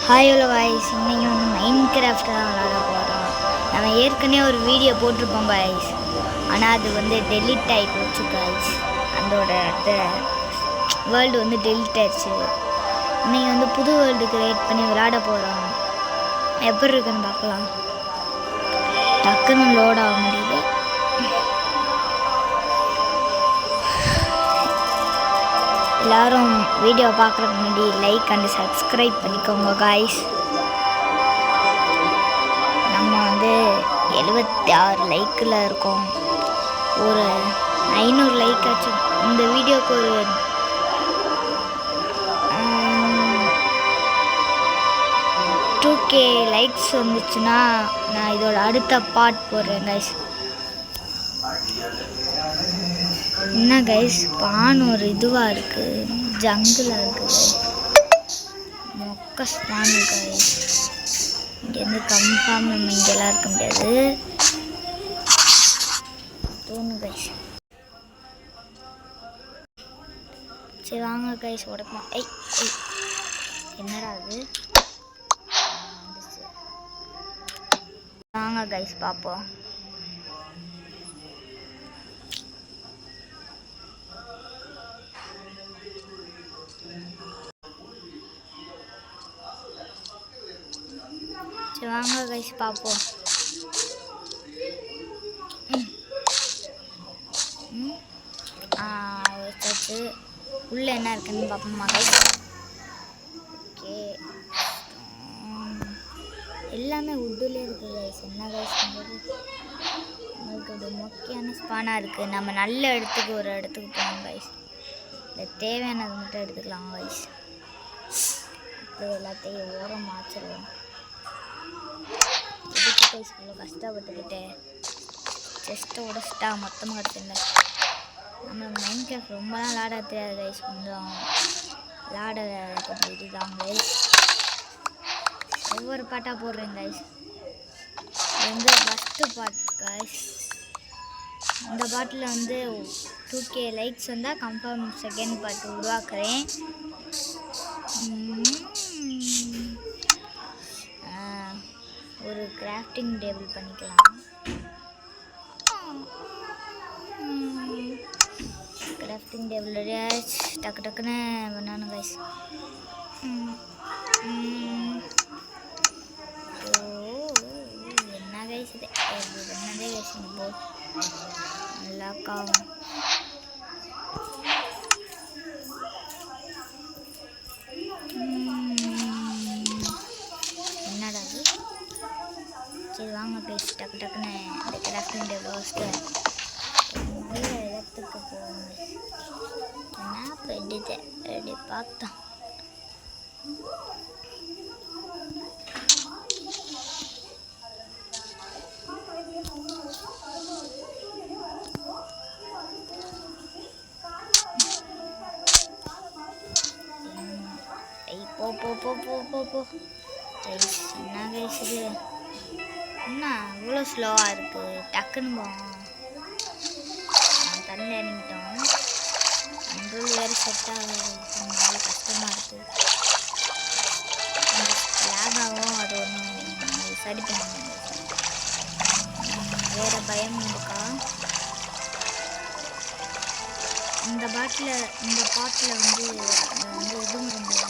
Hi hello guys, இன்றைக்கி வந்து mind craft தான் விளாட போகிறோம். நம்ம ஏற்கனவே ஒரு வீடியோ போட்டிருப்போம் காய்ஸ், ஆனால் அது வந்து டெலிட் ஆகி போச்சு காய்ஸ். அதோட வேர்ல்டு வந்து டெலிட் ஆயிடுச்சு. இன்றைக்கி வந்து புது வேர்ல்டு கிரியேட் பண்ணி விளாட போகிறோம். எப்படி இருக்குன்னு பார்க்கலாம். டக்குன்னு லோட் ஆக முடியுது. எல்லோரும் வீடியோ பார்க்குறதுக்கு முன்னாடி லைக் அண்ட் சப்ஸ்கிரைப் பண்ணிக்கோங்க காய்ஸ். நம்ம வந்து 76 லைக்கில் இருக்கோம். ஒரு 500 லைக் ஆச்சு. இந்த வீடியோவுக்கு ஒரு 2K லைக்ஸ் வந்துச்சுன்னா நான் இதோட அடுத்த பார்ட் போடுறேன் காய்ஸ். என்ன கைஸ், ஸ்பான் ஒரு இதுவாக இருக்குது, ஜங்கிளாக இருக்குது, மொக்க ஸ்பானு கைஸ். இங்கேருந்து கன்ஃபார்ம் நம்ம இங்கெல்லாம் இருக்க முடியாது தோணும் கைஸ். சரி வாங்க கைஸ் உடைப்போம். என்னடா அது? வாங்க கைஸ் பார்ப்போம். சரி வாங்க கைஸ் பார்ப்போம். வச்சாச்சு. உள்ளே என்ன இருக்குன்னு பார்ப்போமா கைஸ்? ஓகே, எல்லாமே உட்டுலே இருக்குது கைஸ். என்ன கைஸ் பண்ணுறது? நம்மளுக்கு ஒரு முக்கியமான ஸ்பானாக இருக்குது. நம்ம நல்ல இடத்துக்கு ஒரு இடத்துக்கு போகணும் கைஸ். இல்லை தேவையானது மட்டும் எடுத்துக்கலாம் கைஸ். இப்போ எல்லாத்தையும் ஓரம் மாற்றிடுவோம். இதுக்கு கைஸ் இவ்வளோ கஷ்டப்பட்டுக்கிட்டு செஸ்ட்டை உடச்சிட்டா மொத்தமாக கிடச்சிருந்தேன். நம்மளுக்கு மைண்ட் கிராஃப்ட் ரொம்ப நாள் விளாட தெரியாது கைஸ். கொஞ்சம் விளாட கொஞ்சம் இதுதான் கைஸ். ஒவ்வொரு பாட்டாக போடுறேன் கைஸ். இது வந்து ஃபஸ்ட்டு பாட் கைஸ். இந்த பாட்டில் வந்து 2K லைக்ஸ் வந்தால் கன்ஃபார்ம் செகண்ட் பார்ட் உருவாக்குறேன். ஒரு கிராஃப்டிங் டேபிள் பண்ணிக்கலாம். கிராஃப்டிங் டேபிள் டக்கு டக்குன்னு பண்ணணும் கைஸ். என்ன கைஸ் இது? என்னதே கைஸ் போ நல்லா காவும். என்னடா அது? சரி வாங்க கைஸ் டக்கு டக்குன்னு இந்த கிராஃப்டிங் டேபிள் வச்சுட்டு நல்ல இடத்துக்கு போவோம். மேப் எடுத்து அப்படி பார்த்தோம். போ போ போ போ போ போ கைஸ். என்ன கைஸ் இது? என்ன இவ்வளோ ஸ்லோவாக இருக்குது? டக்குன்னு போவோம். தண்ணி இறங்கிட்டோம். அன்றும் வேறு செட் ஆகுது, கஷ்டமாக இருக்குது. லேகாகவும் அது ஒன்றும் சரி பண்ண வேறு பயம் இருக்கா? இந்த பாட்டில் வந்து இதுவும் இருந்தது.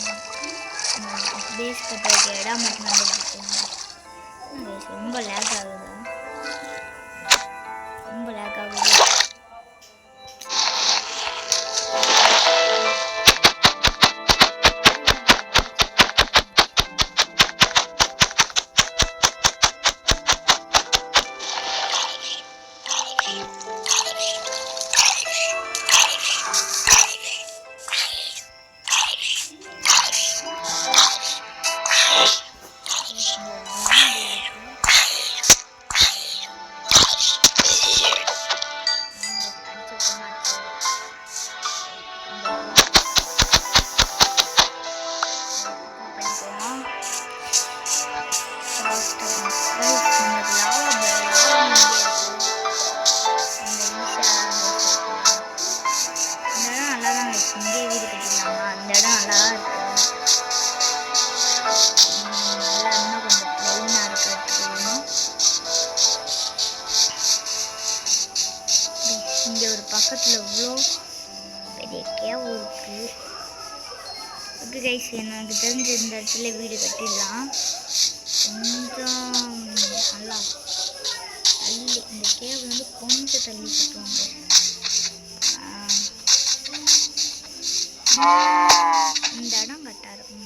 பேஸ் கட்டுறதுக்கு இடம் மட்டும் வந்துருக்கு. ரொம்ப லேக் ஆகுது, ரொம்ப லேக் ஆகுது. ஓகே கைஸ், எனக்கு தெரிஞ்ச இந்த இடத்துல வீடு கட்டிடலாம். கொஞ்சம் நல்லா தள்ளி இந்த கேவ் வந்து கொஞ்சம் தள்ளி கட்டுவாங்க. இந்த இடம் கரெக்டாக இருக்கும்.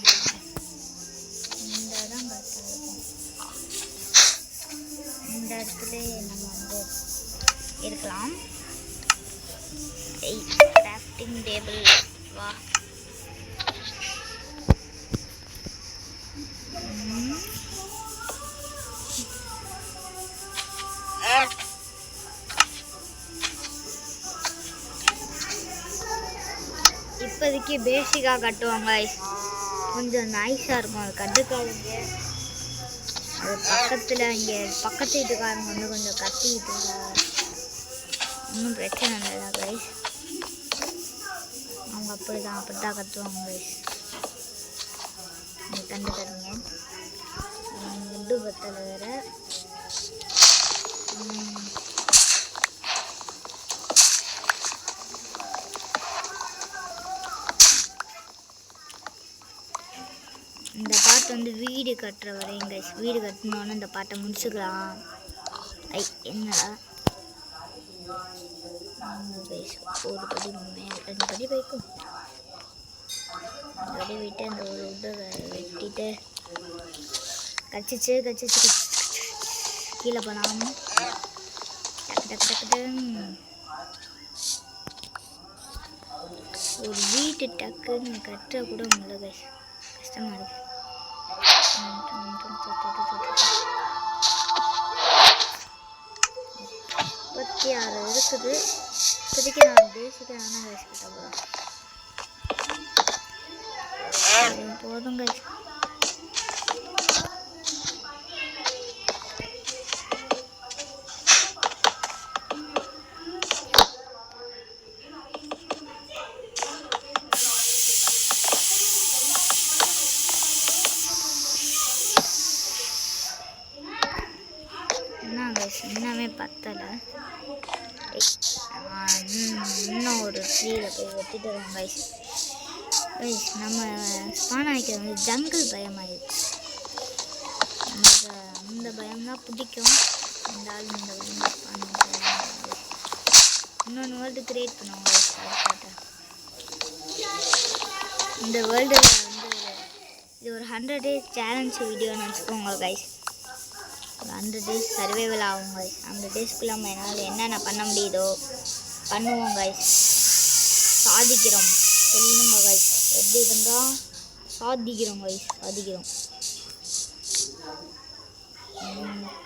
இந்த இடம் கரெக்டாக இருக்கும். இந்த இடத்துல நம்ம வந்து இருக்கலாம். கிராஃப்டிங் டேபிள் வா. இப்போதைக்கு பேசிக்காக கட்டுவாங்க. கொஞ்சம் நைஸாக இருக்கும், அது கட்டுக்காதுங்க. அது பக்கத்தில் இங்கே பக்கத்து வீட்டுக்காரங்க வந்து கொஞ்சம் கட்டிக்கிட்டு ஒன்றும் பிரச்சனை இல்லை கைஸ். அவங்க அப்படி தான் கட்டுவாங்க கைஸ். நீங்கள் கண்டுக்காதீங்க. முட்டு பத்தலை வேறு. இந்த பாட்டு வந்து வீடு கட்டுற வரையும் கைஸ். வீடு கட்டினோன்னு இந்த பாட்டை முடிச்சுக்கலாம். என்னடா கைஸ், ஒரு படி ரெண்டு படி வைக்கும். படி விட்டு அந்த ஒரு உட்டை வெட்டிட்டு கச்சிச்சு கீழே போனாமல் டக்கு ஒரு வீட்டு டக்குன்னு கட்டுற கூட முடியல கைஸ். கஷ்டமாக இருக்கு. 36 இருக்குது. இப்போதைக்கு நான் பேசிக்கான கைஸ் கிட்ட போதும் கைஸ். இன்னமே பத்தலை. இன்னும் ஒரு ட்ரீயில் போய் வெட்டிட்டு வரோம் கைஸ். நம்ம ஸ்பான் ஆகிக்கிறது வந்து ஜங்கிள் பயமாயிடுச்சு. நமக்கு அந்த பயம்தான் பிடிக்கும். இந்த ஆள் இந்த இன்னொன்று வேர்ல்டு கிரியேட் பண்ணுவோம் கைஸ். இந்த வேர்ல்டில் வந்து இது ஒரு 100 days சேலஞ்ச் வீடியோன்னு வச்சுக்கோங்க கைஸ். 100 days சர்வைவல் ஆகும் கைஸ். 100 daysக்குள்ள நம்ம என்னால் என்னென்ன பண்ண முடியுதோ பண்ணுவோம் கைஸ். சாதிக்கிறோம் சொல்லுங்க கைஸ். எப்படி இருந்தால் சாதிக்கிறோம் கைஸ். சாதிக்கிறோம்.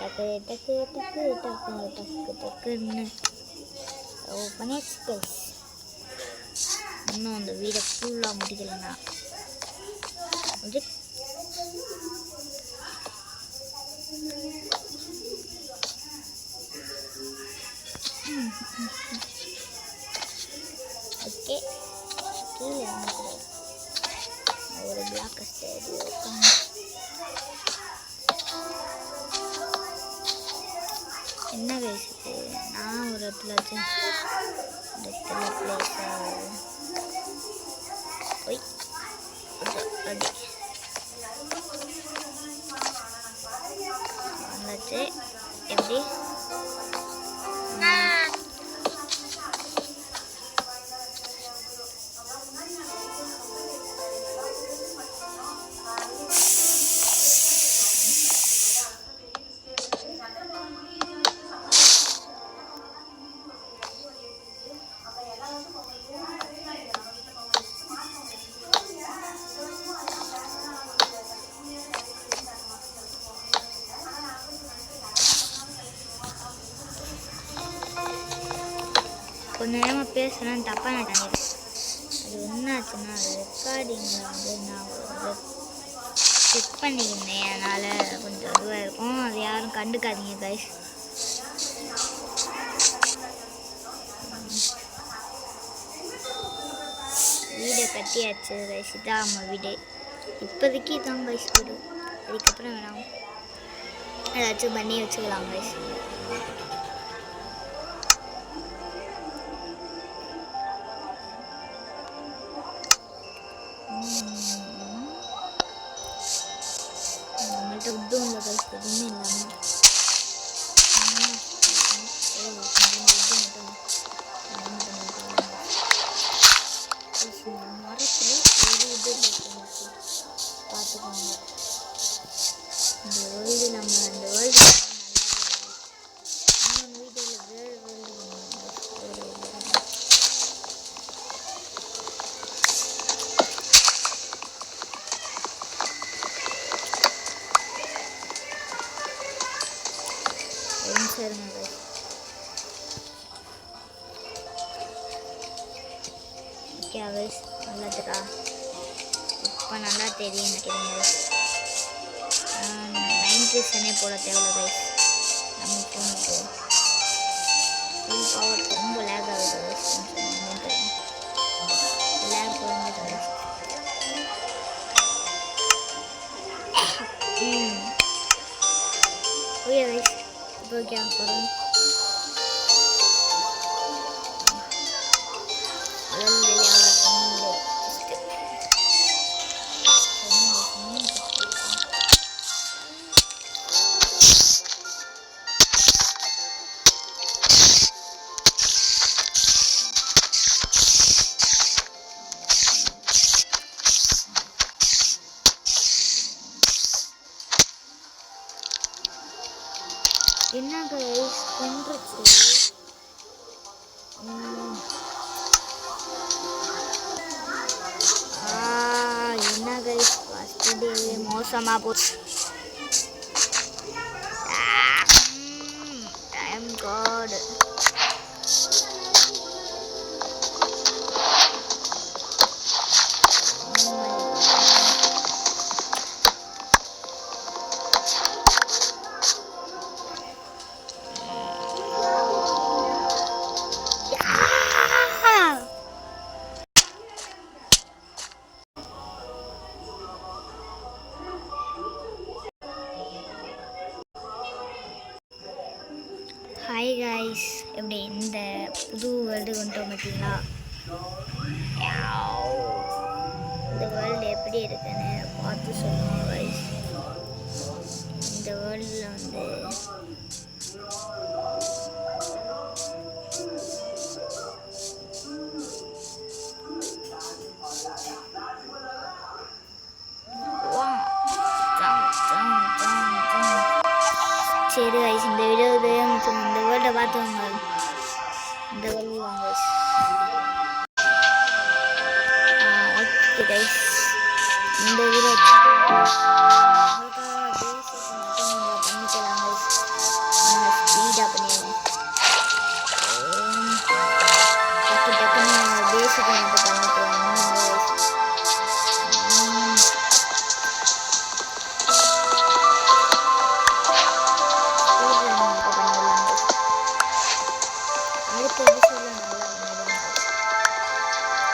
டக்கு டக்கு டக்கு டக்கு டக்கு டக்குன்னு பண்ணியாச்சு கைஸ். இன்னும் அந்த வீடை ஃபுல்லாக முடிக்கலைன்னா ஓகே. கீழே ஒரு பிளாக் ஸ்டேஜ் என்ன வயசுக்கு நான் ஒரு இடத்துல வச்சு போய் அப்படி வந்துச்சு. எப்படி கொஞ்ச நேரமாக பேசுகிறேன் தப்பாக நான் நினைக்கிறேன். அது என்ன ஆச்சுன்னா அது ரெக்கார்டிங்கில் வந்து நான் செக் பண்ணியிருந்தேன். அதனால் கொஞ்சம் இதுவாக இருக்கும். அது யாரும் கண்டுக்காதீங்க கைஸ். வீடை கட்டியாச்சு கைஸ். இதான் நம்ம வீடு. இப்போதைக்கு இதான் கைஸ் வீடு. அதுக்கப்புறம் வேணாம் ஏதாச்சும் பண்ணி வச்சுக்கலாம் கைஸ். எதுவுமே இல்லாமல் மரத்தில் ஒரு இது பார்த்துக்கோங்க. இந்த வேர்ல்டு நம்ம அந்த வேர்ல்டு வீடியோவில் வேறு சரிங்க. ஓகே கைஸ், நல்லதுடா. இப்போ நல்லா தெரியும் நினைக்கிறீங்க. 90 போட தேவையில்ல கைஸ். நம்ம ஃபோனுக்கு ஃபுல் பவர் ரொம்ப லேக் ஆகுது கைஸ். லேக் வந்துட்டு ஓகே கைஸ், இப்போ ஓகே போகிறோம். என்ன கைஸ் கொன்றுச்சு. என்ன கைஸ் ஃபர்ஸ்ட் டேவே மோசமாக போச்சு. டைம் காட் ஹாய் கைஸ், எப்படி இந்த புது வேர்ல்டு வந்துட்டோம் பார்த்தீங்களா? இந்த வேர்ல்டு எப்படி இருக்குன்னு பார்த்து சொல்லுவோம் கைஸ். இந்த வேர்ல்டில் வந்து சரி கைஸ், இந்த வீடியோவே முடிச்சோம். இந்த வேர்ல்டை பார்த்துவாங்க. இந்த வேர்ல்டு வாங்க ஓகே கைஸ். இந்த வீடியோ பண்ணிக்கலாம் கைஸ். ஸ்பீடாக பண்ணிடுவோம். டக்குன்னு பேசிக் மட்டும் பண்ணிக்கலாம்.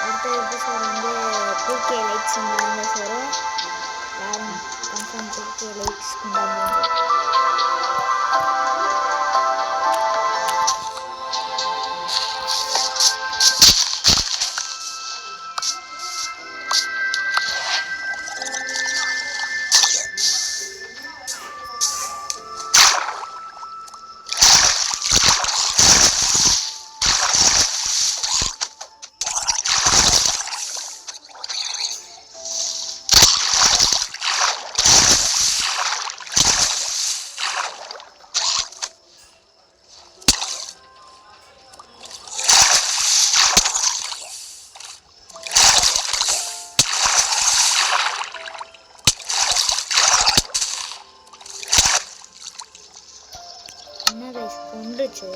அடுத்த எபிசோட் வந்து 2K லைக்ஸ் வந்து வரும். யாரும் கன்ஃபார்ம் 2K லைக்ஸ் கொண்டாடுவாங்க. என்ன கைஸ் கொண்டுச்சு.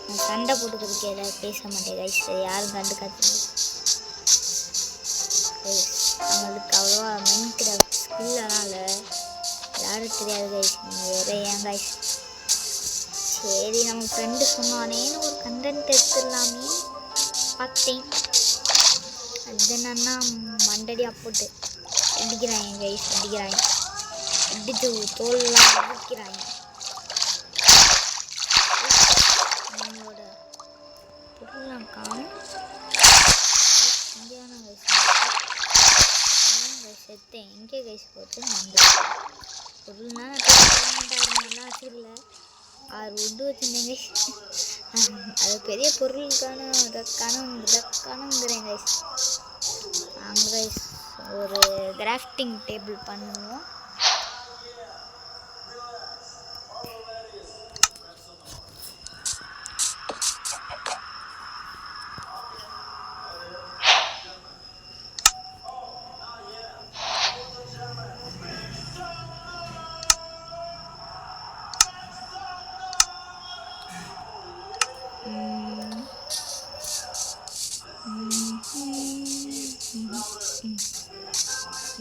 நான் சண்டை போட்டுக்கிறதுக்கு ஏதாவது பேச மாட்டேன் கைஸ். யாரும் கண்டுக்காது கைஸ். நம்மளுக்கு அவ்வளோவா மைன்கிராஃப்ட் ஸ்கில்லெல்லாம் இல்லை. யாரும் தெரியாது கைஸ். நீங்கள் வேறு ஏன் கைஸ். சரி, நம்ம ஃப்ரெண்டு சொன்னானேன்னு ஒரு கண்டென்ட் எடுத்துடலாமே பார்த்தேன். அது என்னன்னா மண்டடி அப்போட்டு இடிக்கிறாங்க கைஸ். இடிக்கிறாங்க, இடிச்சு தோல்லாம் இடிக்கிறாங்க. நம்மளோட பொருள்லாம் காணும். இந்தியான கைஸ் செத்தேன். எங்கே கைஸ் போட்டு நன்றி. பொருள்னா நான் வச்சுக்கல 6 wood வச்சுருந்தேங்க. அது பெரிய பொருளுக்கான இதற்கானங்கிறேன் கைஸ். வாங்க கைஸ் ஒரு கிராஃப்டிங் டேபிள் பண்ணுவோம்.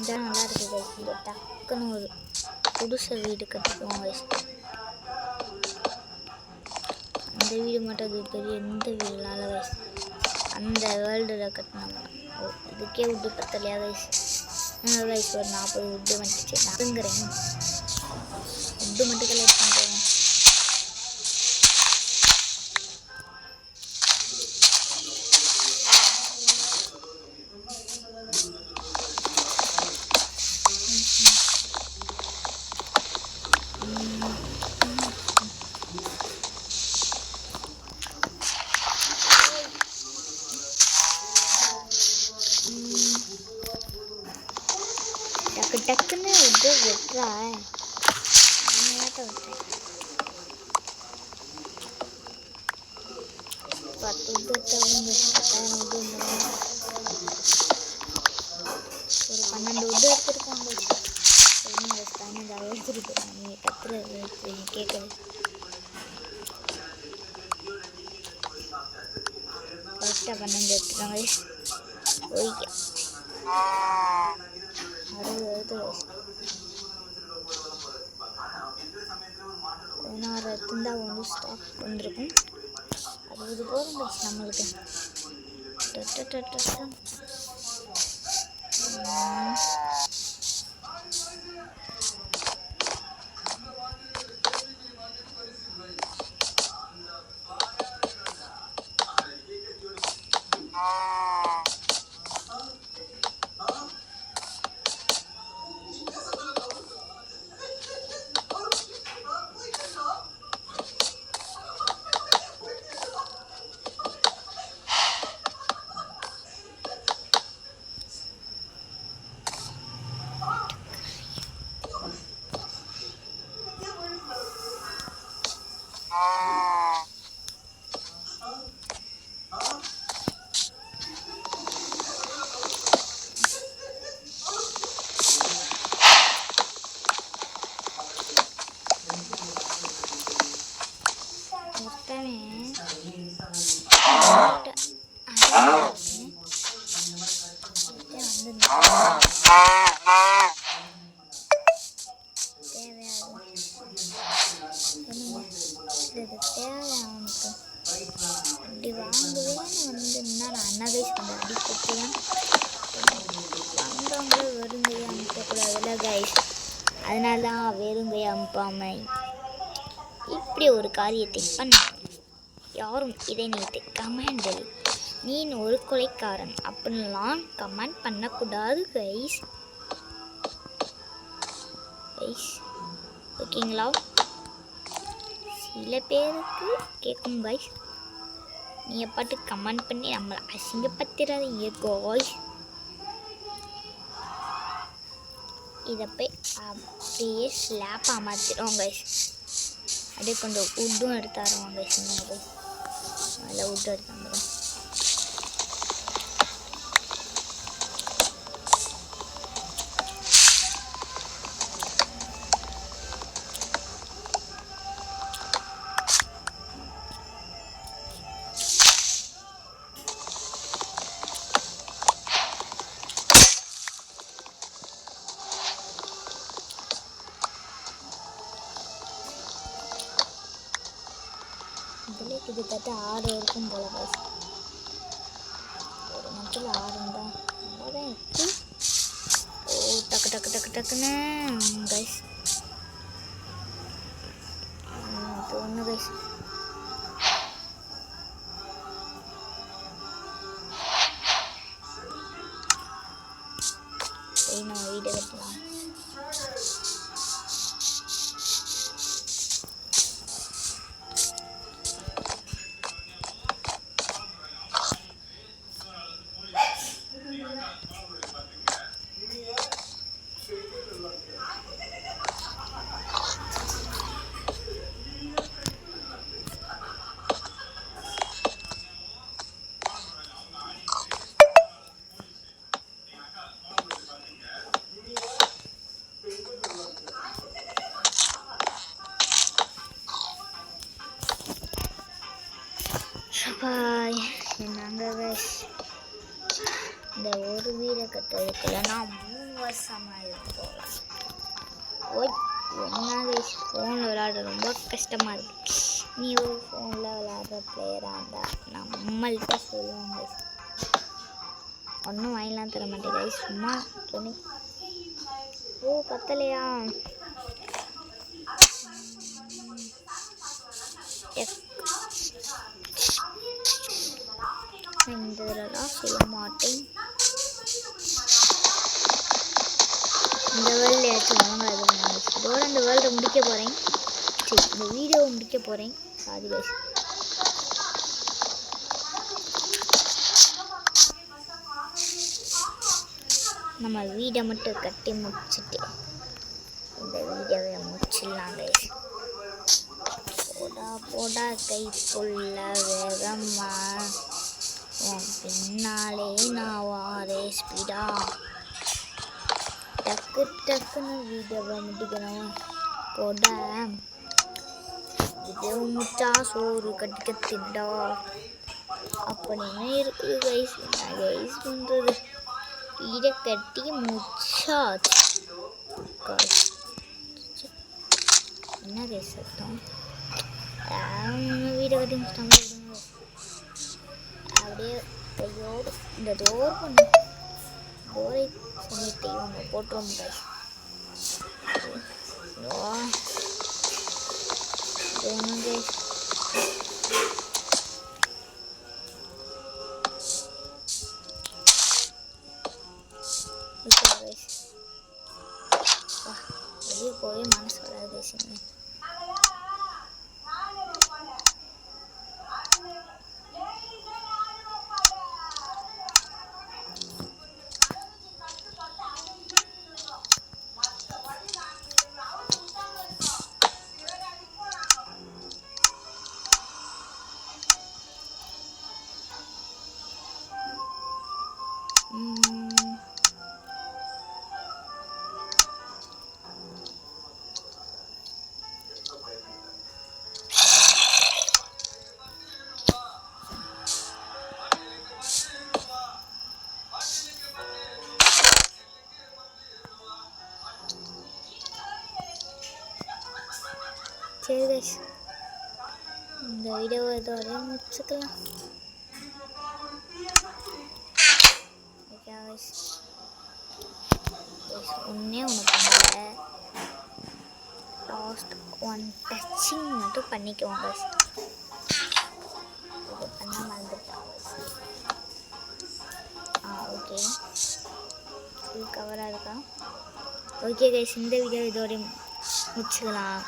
இதான் நல்லா இருக்குது கைஸ். இந்த டக்குன்னு ஒரு புதுசு வீடு கட்டிக்குவோம் கைஸ். அந்த வீடு மட்டும் அது பெரிய எந்த வீடுனால கைஸ் அந்த வேர்ல்டில் கட்டினாங்க. இதுக்கே விட்டு பத்தலையா கைஸ். கைஸ் ஒரு 40 wood வந்துச்சு. நாங்கிறேன் wood மட்டும் கலெக்ட் பண்ணுறேன். டக்குன்னு இது வெட்டுறா விட்டேன். 10 wood ஒரு 12 wood எடுத்துருக்கோம். 15 எடுத்துருக்கோம். நீங்கள் கத்துறது கேட்குறது ஃபஸ்ட்டாக 12 எடுத்துட்டாங்க. ஓகே 16 எடுத்துருந்தா வந்து ஸ்டாக் வந்துருக்கும். 60 போதும் கைஸ் நம்மளுக்கு. அப்படி வாங்குவேன்னு வந்துன்னா நான் அன்னதைஸ் பண்ண அடி கொடுத்தேன். வந்தவங்களே வெறுங்கையை அனுப்பக்கூடாதுல்ல கைஸ். அதனால தான் வெறுங்கையை அனுப்பாமல் இப்படி ஒரு காரியத்தை பண்ண. யாரும் இதை நினைத்து கமெண்டில் நீ ஒரு கொலைக்காரன் அப்படின்லாம் கமெண்ட் பண்ணக்கூடாது கைஸ். ஓகேங்களா? சில பேருக்கு கேட்கும் கைஸ். நீங்கள் பாட்டு கமெண்ட் பண்ணி நம்மளை அசிங்கப்படுத்திடாதீங்க கைஸ். இதை போய் அப்படியே ஸ்லாப்பாக மாற்றிடுவோம் கைஸ். அப்படியே கொஞ்சம் உட்டும் எடுத்தாருவோம் கைஸ். இன்னும் போய் அதில் உட்டு எடுத்து வந்துடும். இதில் கிட்டத்தட்ட 6 இருக்கும் போல கைஸ். ஒரு மட்டில் 6 இருந்தால் நல்லா தான் இருக்கு. ஓ டக்குன்னு கைஸ் ஒன்று கைஸ். சரி நம்ம வீடியோ கட்டலாம். இந்த ஒரு வீடை கட்டுறதுக்குள்ள நான் 3 வருஷமாக இருக்கோம். ஓய் என்ன கைஸ், ஃபோனில் விளையாட ரொம்ப கஷ்டமாக இருக்குது. நீ ஒரு ஃபோனில் விளையாடுற பிளேயராக இருந்தால் நம்மள்கிட்ட சொல்லுவாங்க கைஸ். ஒன்றும் வாங்கிலாம் தர மாட்டேன் கைஸ், சும்மா துணி. ஓ பத்தலையா? இந்த இதெல்லாம் சொல்ல மாட்டேன். இந்த வேர்ல்டையாச்சும் வாங்காது. இதோட இந்த வேர்ல்டை முடிக்க போகிறேன். சரி, இந்த வீடியோவை முடிக்க போகிறேன். Sorry guys. நம்ம வீடை மட்டும் கட்டி முடிச்சுட்டு இந்த வீடியோவை முடிச்சிடலாம் கைஸ். போடா போடா கை புள்ள வேகமா, உன் பின்னாலே நான் வாரே ஸ்பீடா. டக்கு டக்குன்னு வீடியோவை முடிக்கணும். போட வீடியோ முடிச்சா சோறு கட்டிக்க திண்டா அப்படின்னு இருக்குது கைஸ். என்ன கைஸ் பண்ணுறது? வீடை கட்டி முடிச்சாச்சு. என்ன கைஸ் சத்தம்? வீடை கட்டி முடிச்சிட்டாங்க. அப்படியே கையோடு இந்த டோர் பண்ணு, டோரை சொல்லிட்டு இவங்க போட்டுருவோம் கைஸ். கைஸ் வெளியே போய் மனசு வராது கைஸ். சரி கைஸ், இந்த வீடியோவை இதோட முடிச்சுக்கலாம். ஓகே கைஸ், ஒன்றே ஒன்று பண்ணல, லாஸ்ட் ஒன் டச்சிங் மட்டும் பண்ணிக்குவோம் கைஸ். இது பண்ண மறந்துட்டோம். ஓகே, ஃபுல் கவராக இருக்கா? ஓகே கைஸ், இந்த வீடியோ இதோட முடிச்சுக்கலாம்.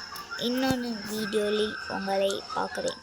இன்னொன்று வீடியோவில் உங்களை பார்க்குறேன்.